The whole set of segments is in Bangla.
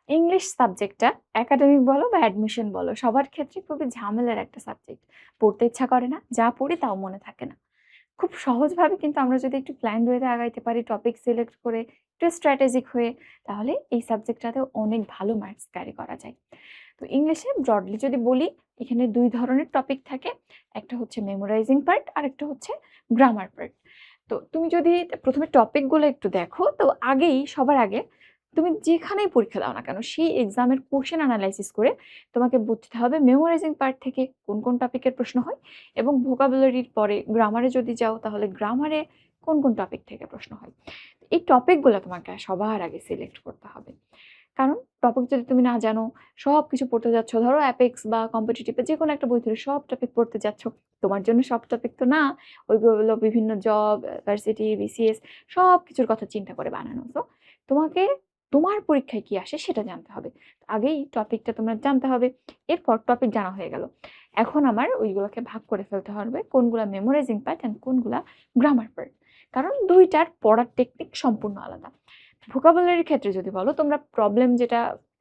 ইংলিশ সাবজেক্টটা একাডেমিক বলো বা অ্যাডমিশন বলো সবার ক্ষেত্রে খুবই ঝামেলার একটা সাবজেক্ট। পড়তে ইচ্ছা করে না, যা পড়ি তাও মনে থাকে না। খুব সহজভাবে কিন্তু আমরা যদি একটু প্ল্যান্ড ওয়েতে আগাইতে পারি, টপিক সিলেক্ট করে, একটু স্ট্র্যাটেজিক হয়ে, তাহলে এই সাবজেক্টটাতে অনেক ভালো মার্কস ক্যারি করা যায়। তো ইংলিশে ব্রডলি যদি বলি, এখানে ২ ধরনের টপিক থাকে। একটা হচ্ছে মেমোরাইজিং পার্ট, আরেকটা হচ্ছে গ্রামার পার্ট। তো তুমি যদি ১ম এ টপিকগুলো একটু দেখো, তো সবার আগে তুমি যেখানেই পরীক্ষা দাও না কেন, সেই এক্সামের কোয়েশ্চেন এনালাইসিস করে তোমাকে বুঝতে হবে মেমোরাইজিং পার্ট থেকে কোন টপিকের প্রশ্ন হয়, এবং ভোকাবুলারির পরে গ্রামারে যদি যাও, তাহলে গ্রামারে কোন টপিক থেকে প্রশ্ন হয়। এই টপিকগুলো তোমাকে সবার আগে সিলেক্ট করতে হবে। কারণ টপিক যদি তুমি না জানো, সবকিছু পড়তে যাচ্ছ, ধরো অ্যাপেক্স বা কম্পিটিটিভ এ যেকোনো একটা বই ধরে সব টপিক পড়তে যাচ্ছ, তোমার জন্য সব টপিক তো না। ওইগুলো বিভিন্ন জব, ভার্সিটি, বিসিএস সবকিছুর কথা চিন্তা করে বানানো। তো তোমাকে তোমার পরীক্ষায় কি আসে সেটা জানতে হবে। আগেই টপিকটা তোমার জানতে হবে। এরপর টপিক জানা হয়ে গেল। এখন আমার ওইগুলোকে ভাগ করে ফেলতে হবে কোনগুলা মেমোরাইজিং পার্ট অ্যান্ড কোনগুলা গ্রামার পার্ট। কারণ ২ টার পড়ার টেকনিক সম্পূর্ণ আলাদা। ভোকাবুলারির ক্ষেত্রে যদি বলো, তোমরা প্রবলেম যেটা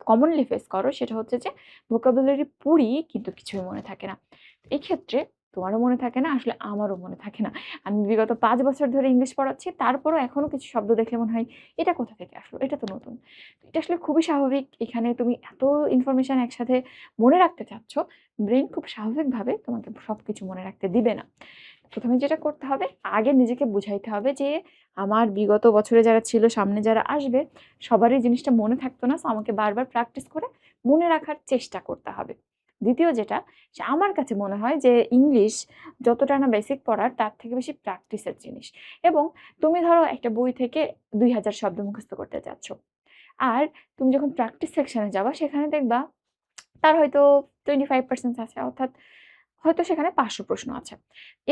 কমনলি ফেস করো সেটা হচ্ছে যে ভোকাবুলারি পড়ি কিন্তু কিছুই মনে থাকে না। এই ক্ষেত্রে তোমারও মনে থাকে না, আসলে আমারও মনে থাকে না। আমি বিগত ৫ বছর ধরে ইংলিশ পড়াচ্ছি, তারপরও এখনো কিছু শব্দ দেখলে মনে হয় এটা কোথা থেকে আসলো, এটা তো নতুন। এটা আসলে খুবই স্বাভাবিক। এখানে তুমি এত ইনফরমেশন একসাথে মনে রাখতে চাচ্ছ, ব্রেন খুব স্বাভাবিকভাবে তোমাকে সবকিছু মনে রাখতে দিবে না। প্রথমে যেটা করতে হবে, আগে নিজেকে বুঝাইতে হবে যে আমার বিগত বছরে যারা ছিল, সামনে যারা আসবে, সবারই জিনিসটা মনে থাকতো না। সো আমাকে বারবার প্র্যাকটিস করে মনে রাখার চেষ্টা করতে হবে। দ্বিতীয় যেটা, আমার কাছে মনে হয় যে ইংলিশ যতটা না বেসিক পড়ার, তার থেকে বেশি প্র্যাকটিসের জিনিস। এবং তুমি ধরো একটা বই থেকে ২,০০০ শব্দ মুখস্থ করতে যাচ্ছ, আর তুমি যখন প্র্যাকটিস সেকশনে যাবা, সেখানে দেখবা তার হয়তো 25% আছে, অর্থাৎ হয়তো সেখানে ৫০০ প্রশ্ন আছে।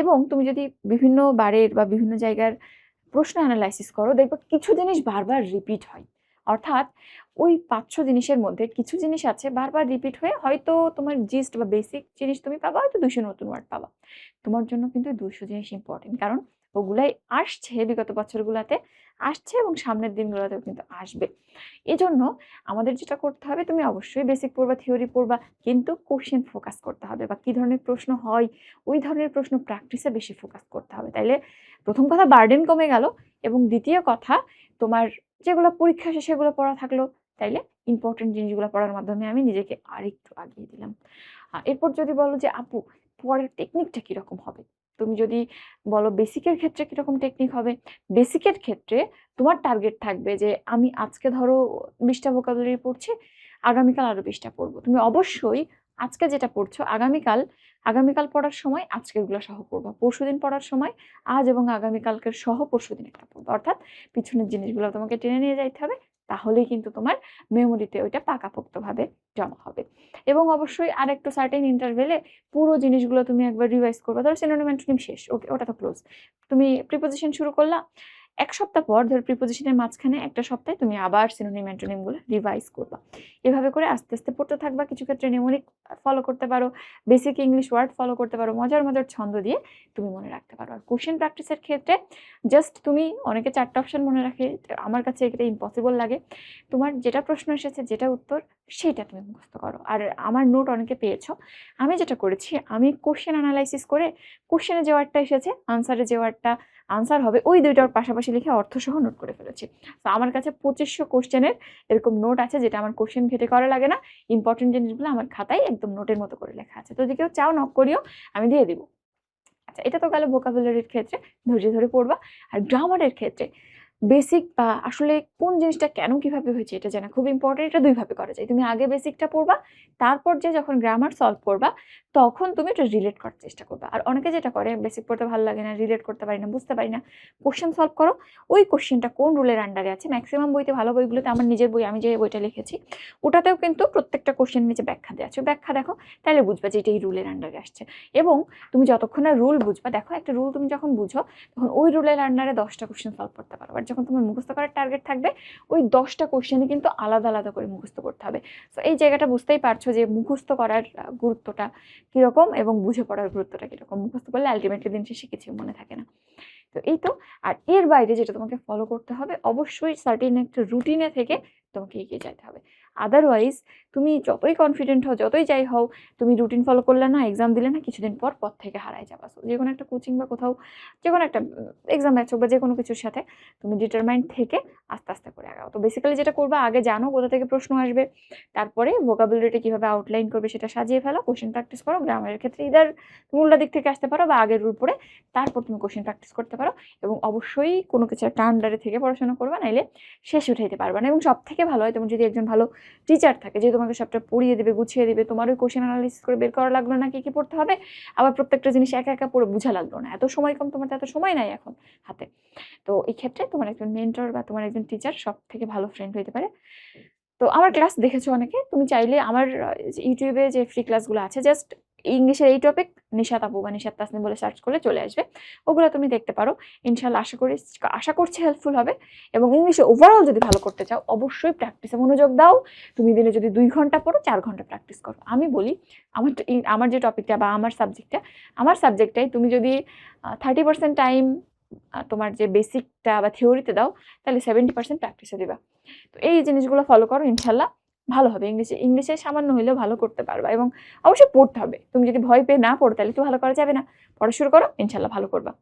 এবং তুমি যদি বিভিন্ন বারের বা বিভিন্ন জায়গার প্রশ্ন এনালাইসিস করো, দেখবে কিছু জিনিস বারবার রিপিট হয়। অর্থাৎ ওই ৫০০ জিনিসের মধ্যে কিছু জিনিস আছে বারবার রিপিট হয়ে, হয়তো তোমার জিস্ট বা বেসিক জিনিস তুমি পাবা, হয়তো ২০০ নতুন ওয়ার্ড পাবা। তোমার জন্য কিন্তু ২০০ জিনিস ইম্পর্টেন্ট, কারণ ওগুলাই আসছে বিগত বছরগুলাতে, আসছে এবং সামনের দিনগুলোতেও কিন্তু আসবে। এজন্য আমাদের যেটা করতে হবে, তুমি অবশ্যই বেসিক পড়বা, থিওরি পড়বা, কিন্তু কোশ্চেন ফোকাস করতে হবে, বা কি ধরনের প্রশ্ন হয় ওই ধরনের প্রশ্ন প্র্যাকটিসে বেশি ফোকাস করতে হবে। তাইলে প্রথম কথা বার্ডেন কমে গেল, এবং দ্বিতীয় কথা, তোমার যেগুলো পরীক্ষা শেষে সেগুলো পড়া থাকলো। তাইলে ইম্পর্টেন্ট জিনিসগুলো পড়ার মাধ্যমে আমি নিজেকে আরেকটু আগিয়ে দিলাম। এরপর যদি বলো যে আপু, পড়ার টেকনিকটা কিরকম হবে, তুমি যদি বলো বেসিকের ক্ষেত্রে কিরকম টেকনিক হবে, বেসিকের ক্ষেত্রে তোমার টার্গেট থাকবে যে আমি আজকে ধরো ২০টা ভোকাবুলারি পড়ছি, আগামীকাল আরো ২০টা পড়বো। তুমি অবশ্যই আজকে যেটা পড়ছো, আগামীকাল আগামীকাল পড়ার সময় আজকেরগুলো সহ পড়বা, পরশুদিন পড়ার সময় আজ এবং আগামীকালকের সহ পরশুদিন একটা পড়বা। অর্থাৎ পিছনের জিনিসগুলো তোমাকে টেনে নিয়ে যাইতে হবে, তাহলেই কিন্তু তোমার মেমোরিতে ওইটা পাকাপোক্তভাবে জমা হবে। এবং অবশ্যই আরেকটু সার্টেন ইন্টারভেলে পুরো জিনিসগুলো তুমি একবার রিভাইজ করবা। ধরো সিনোনিম অ্যান্টোনিম শেষ, ওকে, ওটা তো ক্লোজ। তুমি প্রিপোজিশন শুরু করলা, ১ সপ্তাহ পর ধর প্রিপোজিশনের মাঝখানে একটা সপ্তাহে তুমি আবার সিনোনিম অ্যান্টোনিম গুলো রিভাইজ করবা। এভাবে করে আস্তে আস্তে পড়তে থাকবা। কিছু ক্ষেত্রে নিউমেরিক ফলো করতে পারো, বেসিক ইংলিশ ওয়ার্ড ফলো করতে পারো, মজার ছন্দ দিয়ে তুমি মনে রাখতে পারো। আর কোশ্চেন প্র্যাকটিসের ক্ষেত্রে জাস্ট তুমি, অনেকে ৪টা অপশন মনে রাখে, আমার কাছে এটা ইম্পসিবল লাগে। তোমার যেটা প্রশ্ন এসেছে, যেটা উত্তর, সেটা তুমি মুখস্থ করো। আর আমার নোট অনেকে পেয়েছো, আমি যেটা করেছি, আমি কোশ্চেন অ্যানালাইসিস করে কোশ্চেনে যে ওয়ার্ডটা এসেছে, আনসারে যে ওয়ার্ডটা আনসার হবে, ওই ২টার পাশাপাশি লিখে অর্থসহ নোট করে ফেলেছি। তো আমার কাছে ২৫০০ কোশ্চেনের এরকম নোট আছে, যেটা আমার কোশ্চেন ঘেটে করা লাগে না। ইম্পর্টেন্ট জিনিসগুলো আমার খাতায় একদম নোটের মতো করে লেখা আছে। তো যদি কেউ চাও নক করিও, আমি দিয়ে দিব। আচ্ছা, এটা তো গেল ভোকাবুলারির ক্ষেত্রে, ধৈর্য ধরে পড়বা। আর গ্রামারের ক্ষেত্রে বেসিক বা আসলে কোন জিনিসটা কেন কিভাবে হয়েছে এটা জানা খুব ইম্পর্টেন্ট। এটা ২ ভাবে করা যায়। তুমি আগে বেসিকটা পড়বা, তারপর যে যখন গ্রামার সলভ করবা, তখন তুমি এটা রিলেট করার চেষ্টা করবা। আর অনেকে যেটা করে, বেসিক পড়তে ভালো লাগে না, রিলেট করতে পারি না, বুঝতে পারি না, কোশ্চেন সলভ করো। ওই কোশ্চেনটা কোন রুলের আন্ডারে আছে, ম্যাক্সিমাম বইতে, ভালো বইগুলোতে, আমার নিজের বই, আমি যে বইটা লিখেছি ওটাতেও কিন্তু প্রত্যেকটা কোশ্চেন নিচে ব্যাখ্যা দেওয়া আছে। ব্যাখ্যা দেখো, তাহলে বুঝবা যে এটা এই রুলের আন্ডারে আসছে। এবং তুমি যতক্ষণ না রুল বুঝবা, দেখো একটা রুল তুমি যখন বুঝো, তখন ওই রুলের আন্ডারে 10টা কোশ্চেন সলভ করতে পারো। আর যখন তোমার মুখস্থ করার টার্গেট থাকবে, ওই 10টা কোশ্চেনই কিন্তু আলাদা আলাদা করে মুখস্থ করতে হবে। তো এই জায়গাটা বুঝতেই পারছো যে মুখস্থ করার গুরুত্বটা কিরকম এবং বুঝে পড়ার গুরুত্বটা কিরকম। মুখস্থ করলে আলটিমেটলি দিন শেষে কিছুই মনে থাকে না। তো এই তো। আর এর বাইরে যেটা তোমাকে ফলো করতে হবে, অবশ্যই সার্টেন একটা রুটিনে থেকে তোমাকে এগিয়ে যেতে হবে। আদারওয়াইজ তুমি যতই কনফিডেন্ট হও, যতই যাই হও, তুমি রুটিন ফলো করলে না, এক্সাম দিলে না, কিছুদিন পর পথ থেকে হারায় যাবা। সো যেকোনো একটা কোচিং বা কোথাও যেকোনো একটা এক্সাম ব্যাচ হোক বা যেকোনো কিছুর সাথে তুমি ডিটারমাইন্ড থেকে আস্তে আস্তে করে আগাও। তো বেসিক্যালি যেটা করবা, আগে জানো কোথা থেকে প্রশ্ন আসবে, তারপরে ভোকাবুলারিটা কিভাবে আউটলাইন করবে সেটা সাজিয়ে ফেলো, কোশ্চেন প্র্যাকটিস করো। গ্রামারের ক্ষেত্রে ইদার তুমি উল্টা দিক থেকে আসতে পারো বা আগের রুল পড়ে তারপর তুমি কোশ্চেন প্র্যাকটিস করতে পারো। এবং অবশ্যই কোনো কিছু একটা আন্ডারে থেকে পড়াশোনা করবা, নাইলে শেষ উঠাইতে পারবা না। এবং সব থেকে ভালো হয় তোমার যদি একজন ভালো টিচার থাকে, যে তোমাকে সবটা পড়িয়ে দিবে, গুছিয়ে দিবে, তোমার ওই কোশ্চেন অ্যানালিসিস করে বের করা লাগলো না কি কি পড়তে হবে, আবার প্রত্যেকটা জিনিস একা একা পড়ে বোঝা লাগলো না। এত সময় কম, তোমার তো এত সময় নাই এখন হাতে। তো এই ক্ষেত্রে তোমার একজন মেন্টর বা তোমার একজন টিচার সব থেকে ভালো ফ্রেন্ড হইতে পারে। তো আমার ক্লাস দেখেছো অনেকে, তুমি চাইলে আমার ইউটিউবে যে ফ্রি ক্লাসগুলো আছে, জাস্ট ইংলিশের এই টপিক নিশাত আপু বা নিশাত তাসনিম বলে সার্চ করলে চলে আসবে, ওগুলো তুমি দেখতে পারো। ইনশাল্লাহ আশা করছি হেল্পফুল হবে। এবং ইংলিশে ওভারঅল যদি ভালো করতে চাও, অবশ্যই প্র্যাকটিসে মনোযোগ দাও। তুমি দিনে যদি 2 ঘন্টা পড়ো, 4 ঘন্টা প্র্যাকটিস করো। আমি বলি আমার যে টপিকটা বা আমার সাবজেক্টটাই তুমি যদি 30% টাইম তোমার যে বেসিকটা বা থিওরিতে দাও, তাহলে 70% প্র্যাকটিসে দিবা। তো এই জিনিসগুলো ফলো করো, ইনশাল্লাহ ভালো হবে। ইংলিশে সামান্য হলেও ভালো করতে পারবা। এবং অবশ্যই পড়তে হবে। তুমি যদি ভয় পেয়ে না পড়ো, তাহলে তো ভালো করা যাবে না। পড়া শুরু করো, ইনশাল্লাহ ভালো করবা।